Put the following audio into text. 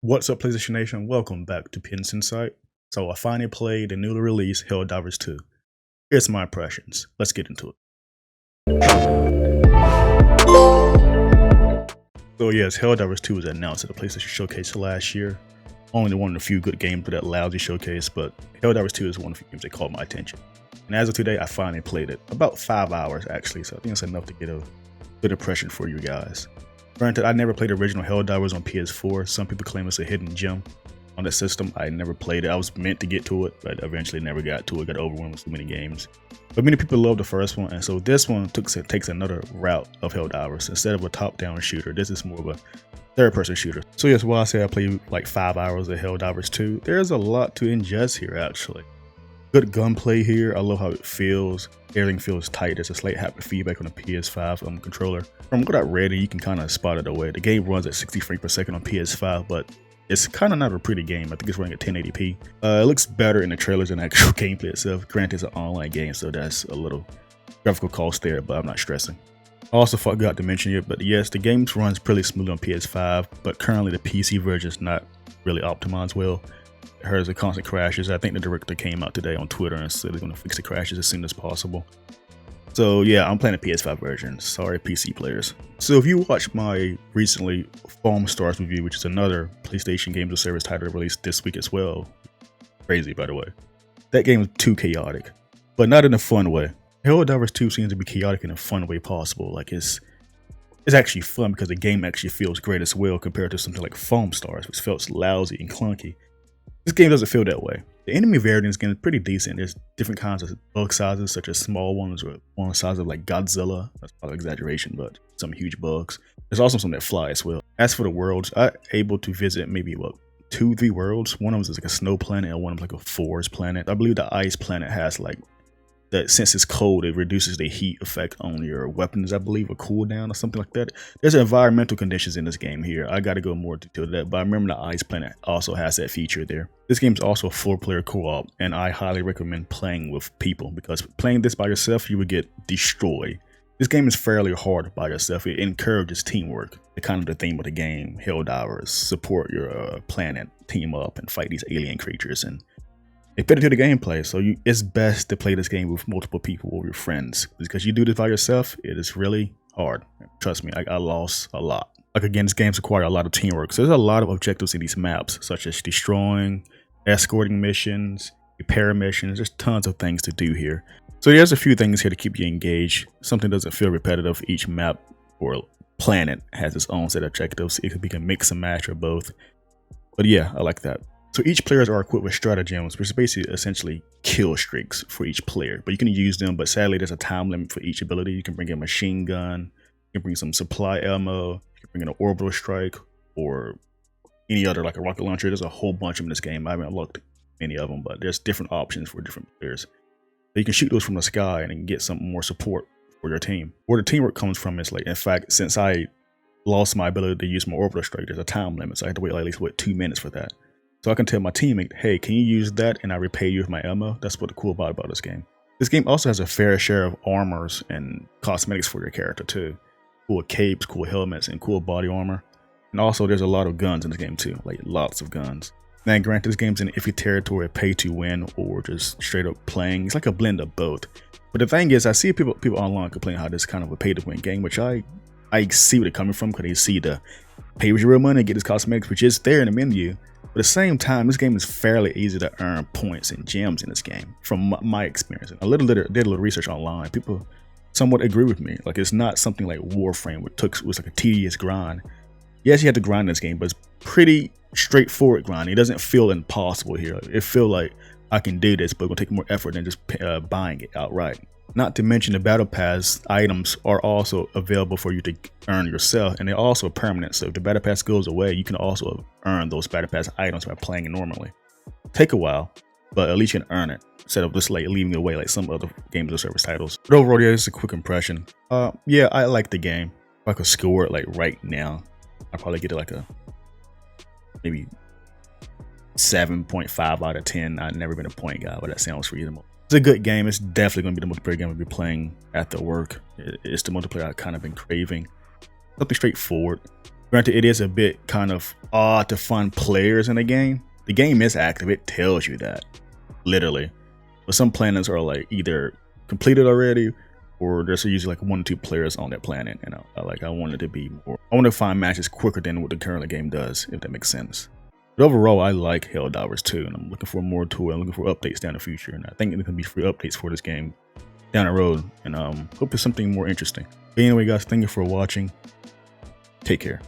What's up, PlayStation Nation? Welcome back to Pins Insight. So I finally played the newly released Helldivers 2. Here's my impressions. Let's get into it. So yes, Helldivers 2 was announced at the PlayStation Showcase last year. Only one of the few good games for that lousy showcase, but Helldivers 2 is one of the games that caught my attention. And as of today, I finally played it. About 5 hours actually, so I think it's enough to get a good impression for you guys. Granted, I never played the original Helldivers on PS4. Some people claim it's a hidden gem on the system. I never played it. I was meant to get to it, but eventually never got to it. Got overwhelmed with so many games. But many people love the first one, and so this one takes another route of Helldivers. Instead of a top-down shooter, this is more of a third-person shooter. So yes, while I say I played like 5 hours of Helldivers 2, there's a lot to ingest here actually. Good gunplay here. I love how it feels. Everything feels tight. There's a slight haptic feedback on the PS5 controller. From what I read, you can kind of spot it away. The game runs at 60 frames per second on PS5, but it's kind of not a pretty game. I think it's running at 1080p. It looks better in the trailers than the actual gameplay itself. Granted, it's an online game, so that's a little graphical cost there, but I'm not stressing. I also forgot to mention it, but yes, the game runs pretty smoothly on PS5, but currently the PC version is not really optimized well. It has constant crashes. I think the director came out today on Twitter and said they're going to fix the crashes as soon as possible. So yeah, I'm playing the PS5 version. Sorry, PC players. So if you watched my recently Foam Stars review, which is another PlayStation Games of Service title released this week as well, crazy by the way, that game was too chaotic, but not in a fun way. Helldivers 2 seems to be chaotic in a fun way possible. Like it's actually fun because the game actually feels great as well compared to something like Foam Stars, which felt lousy and clunky. This game doesn't feel that way. The enemy variety in this game is pretty decent. There's different kinds of bug sizes, such as small ones or one size of like Godzilla. That's probably an exaggeration, but some huge bugs. There's also some that fly as well. As for the worlds, I'm able to visit maybe 2-3 worlds. One of them is like a snow planet and one of them is like a forest planet. I believe the ice planet has like that, since it's cold, it reduces the heat effect on your weapons, I believe, or cooldown or something like that. There's environmental conditions in this game here. I got to go more into that, but I remember the ice planet also has that feature there. This game is also a 4-player co-op, and I highly recommend playing with people because playing this by yourself, you would get destroyed. This game is fairly hard by yourself. It encourages teamwork. The kind of the theme of the game, Helldivers, support your planet, team up, and fight these alien creatures, and they fit into the gameplay, so it's best to play this game with multiple people or your friends. Because you do this by yourself, it is really hard. Trust me, I lost a lot. Like again, this game's require a lot of teamwork. So there's a lot of objectives in these maps, such as destroying, escorting missions, repair missions. There's tons of things to do here. So there's a few things here to keep you engaged. Something doesn't feel repetitive. Each map or planet has its own set of objectives. It could be a mix and match or both. But yeah, I like that. So each players are equipped with stratagems, which is basically essentially kill streaks for each player. But you can use them, but sadly there's a time limit for each ability. You can bring in a machine gun, you can bring some supply ammo, you can bring in an orbital strike, or any other like a rocket launcher. There's a whole bunch of them in this game. I haven't looked many of them, but there's different options for different players. So you can shoot those from the sky and get some more support for your team. Where the teamwork comes from is like, in fact, since I lost my ability to use my orbital strike, there's a time limit, so I had to wait like, at least 2 minutes for that. So I can tell my teammate, hey, can you use that and I repay you with my ammo? That's what the cool part about this game. This game also has a fair share of armors and cosmetics for your character too. Cool capes, cool helmets, and cool body armor. And also there's a lot of guns in this game too, like lots of guns. Now granted, this game's in iffy territory of pay to win or just straight up playing. It's like a blend of both. But the thing is, I see people online complain how this is kind of a pay to win game, which I see where they're coming from, because they see the pay with your real money, get this cosmetics, which is there in the menu. But at the same time, this game is fairly easy to earn points and gems in this game, from my experience. I did a little research online. People somewhat agree with me. Like, it's not something like Warframe, which was like a tedious grind. Yes, you have to grind in this game, but it's pretty straightforward grind. It doesn't feel impossible here. It feels like I can do this, but it's gonna take more effort than just buying it outright. Not to mention the battle pass items are also available for you to earn yourself, and they're also permanent. So if the battle pass goes away, you can also earn those battle pass items by playing it normally. Take a while, but at least you can earn it instead of just like leaving it away like some other games or service titles. But overall, yeah, just a quick impression. Yeah, I like the game. If I could score it like right now, I'd probably get it like a maybe 7.5 out of 10. I've never been a point guy, but that sounds reasonable. It's a good game. It's definitely going to be the multiplayer game I'll be playing after work. It's the multiplayer I've kind of been craving. Something straightforward. Granted, it is a bit kind of odd to find players in a game. The game is active, it tells you that, literally. But some planets are like either completed already, or there's usually like 1 or 2 players on that planet. And I want it to be more. I want to find matches quicker than what the current game does, if that makes sense. But overall, I like Helldivers 2, and I'm looking for more to it. I'm looking for updates down the future, and I think there's gonna be free updates for this game down the road. And hope it's something more interesting. But anyway, guys, thank you for watching. Take care.